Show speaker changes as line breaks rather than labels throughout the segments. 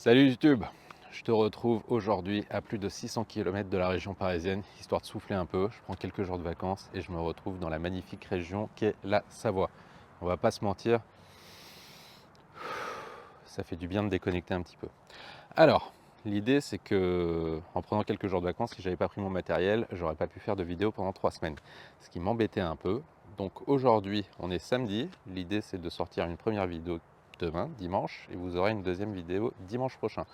Salut YouTube, je te retrouve aujourd'hui à plus de 600 km de la région parisienne, histoire de souffler un peu. Je prends quelques jours de vacances et je me retrouve dans la magnifique région qu'est la Savoie. On va pas se mentir, ça fait du bien de déconnecter un petit peu. Alors, l'idée c'est que en prenant quelques jours de vacances, si j'avais pas pris mon matériel, j'aurais pas pu faire de vidéo pendant 3 semaines. Ce qui m'embêtait un peu. Donc aujourd'hui, on est samedi. L'idée c'est de sortir une première vidéo demain, dimanche, et vous aurez une deuxième vidéo dimanche prochain.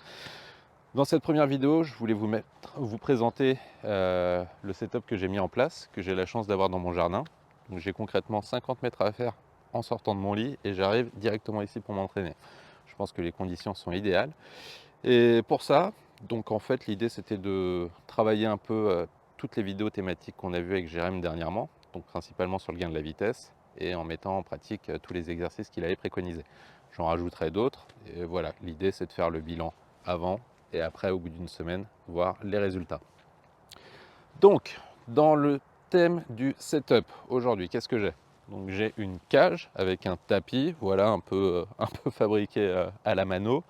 Dans cette première vidéo, je voulais vous présenter le setup que j'ai mis en place, que j'ai la chance d'avoir dans mon jardin. Donc j'ai concrètement 50 mètres à faire en sortant de mon lit et j'arrive directement ici pour m'entraîner. Je pense que les conditions sont idéales. Et pour ça, donc en fait l'idée c'était de travailler un peu toutes les vidéos thématiques qu'on a vues avec Jérém dernièrement, donc principalement sur le gain de la vitesse et en mettant en pratique tous les exercices qu'il avait préconisés. J'en rajouterai d'autres et voilà, l'idée c'est de faire le bilan avant et après au bout d'une semaine, voir les résultats. Donc, dans le thème du setup, aujourd'hui, qu'est-ce que j'ai? Donc j'ai une cage avec un tapis, voilà, un peu fabriqué à la mano.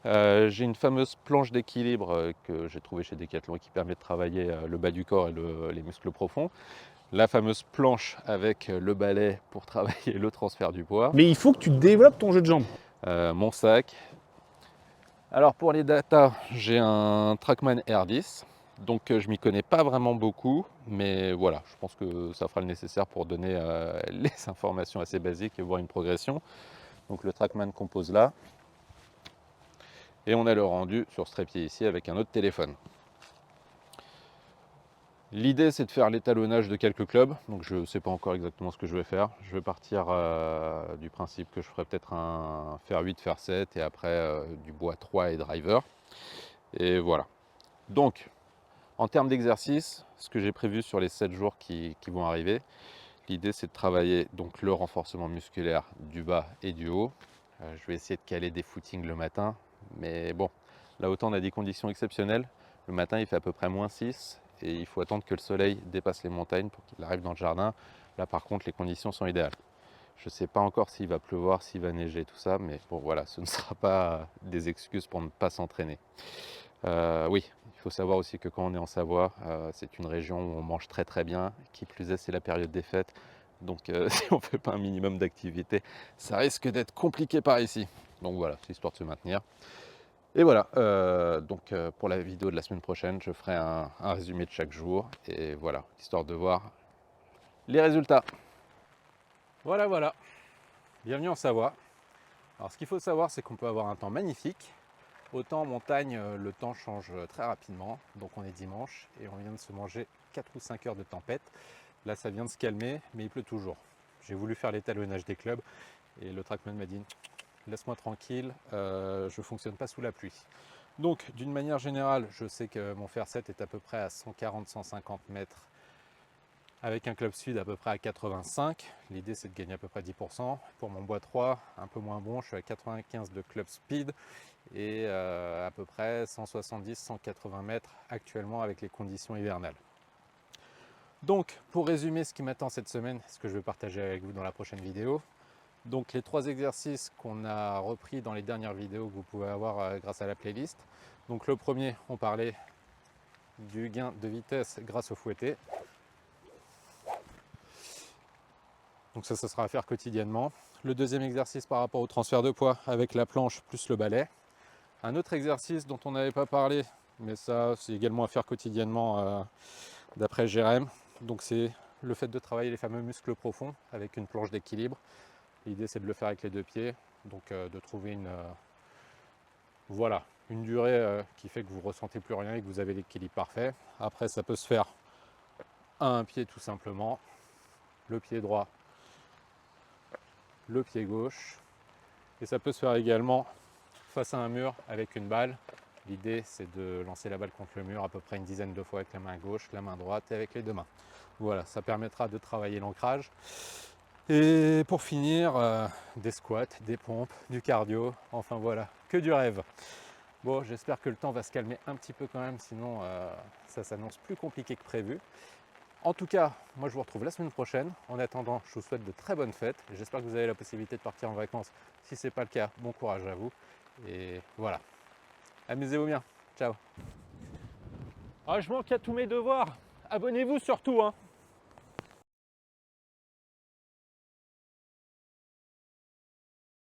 J'ai une fameuse planche d'équilibre que j'ai trouvée chez Decathlon qui permet de travailler le bas du corps et les muscles profonds. La fameuse planche avec le balai pour travailler le transfert du poids.
Mais il faut que tu développes ton jeu de jambes.
Mon sac. Alors pour les datas, j'ai un Trackman R10. Donc je m'y connais pas vraiment beaucoup, mais voilà, je pense que ça fera le nécessaire pour donner les informations assez basiques et voir une progression. Donc le Trackman compose là, et on a le rendu sur ce trépied ici avec un autre téléphone. L'idée c'est de faire l'étalonnage de quelques clubs, donc je ne sais pas encore exactement ce que je vais faire. Je vais partir du principe que je ferai peut-être un fer 8, fer 7 et après du bois 3 et driver. Et voilà. Donc en termes d'exercice, ce que j'ai prévu sur les 7 jours qui vont arriver, l'idée c'est de travailler donc le renforcement musculaire du bas et du haut. Je vais essayer de caler des footings le matin, mais bon, là autant on a des conditions exceptionnelles. Le matin il fait à peu près -6 et il faut attendre que le soleil dépasse les montagnes pour qu'il arrive dans le jardin. Là par contre les conditions sont idéales. Je ne sais pas encore s'il va pleuvoir, s'il va neiger, tout ça, mais bon voilà, ce ne sera pas des excuses pour ne pas s'entraîner. Oui, il faut savoir aussi que quand on est en Savoie, c'est une région où on mange très très bien. Qui plus est, c'est la période des fêtes. Donc si on ne fait pas un minimum d'activité, ça risque d'être compliqué par ici. Donc voilà, c'est histoire de se maintenir. Et voilà, pour la vidéo de la semaine prochaine, je ferai un résumé de chaque jour. Et voilà, histoire de voir les résultats. Voilà, voilà. Bienvenue en Savoie. Alors ce qu'il faut savoir, c'est qu'on peut avoir un temps magnifique. Autant en montagne, le temps change très rapidement. Donc on est dimanche et on vient de se manger 4 ou 5 heures de tempête. Là, ça vient de se calmer, mais il pleut toujours. J'ai voulu faire l'étalonnage des clubs et le trackman m'a dit laisse-moi tranquille, je ne fonctionne pas sous la pluie. Donc d'une manière générale, je sais que mon fer 7 est à peu près à 140-150 mètres avec un club speed à peu près à 85. L'idée c'est de gagner à peu près 10%. Pour mon bois 3, un peu moins bon, je suis à 95 de club speed et à peu près 170-180 mètres actuellement avec les conditions hivernales. Donc pour résumer ce qui m'attend cette semaine, ce que je vais partager avec vous dans la prochaine vidéo, donc les 3 exercices qu'on a repris dans les dernières vidéos que vous pouvez avoir grâce à la playlist. Donc le premier, on parlait du gain de vitesse grâce au fouetté. Donc ça sera à faire quotidiennement. Le deuxième exercice par rapport au transfert de poids avec la planche plus le balai. Un autre exercice dont on n'avait pas parlé, mais ça c'est également à faire quotidiennement d'après Jérém. Donc c'est le fait de travailler les fameux muscles profonds avec une planche d'équilibre. L'idée c'est de le faire avec les 2 pieds, donc de trouver une durée qui fait que vous ne ressentez plus rien et que vous avez l'équilibre parfait. Après ça peut se faire à un pied tout simplement, le pied droit, le pied gauche, et ça peut se faire également face à un mur avec une balle. L'idée c'est de lancer la balle contre le mur à peu près une dizaine de fois avec la main gauche, la main droite et avec les 2 mains. Voilà, ça permettra de travailler l'ancrage. Et pour finir, des squats, des pompes, du cardio, enfin voilà, que du rêve. Bon, j'espère que le temps va se calmer un petit peu quand même, sinon ça s'annonce plus compliqué que prévu. En tout cas, moi je vous retrouve la semaine prochaine. En attendant, je vous souhaite de très bonnes fêtes. J'espère que vous avez la possibilité de partir en vacances. Si ce n'est pas le cas, bon courage à vous. Et voilà. Amusez-vous bien. Ciao. Ah, je manque à tous mes devoirs. Abonnez-vous surtout, hein.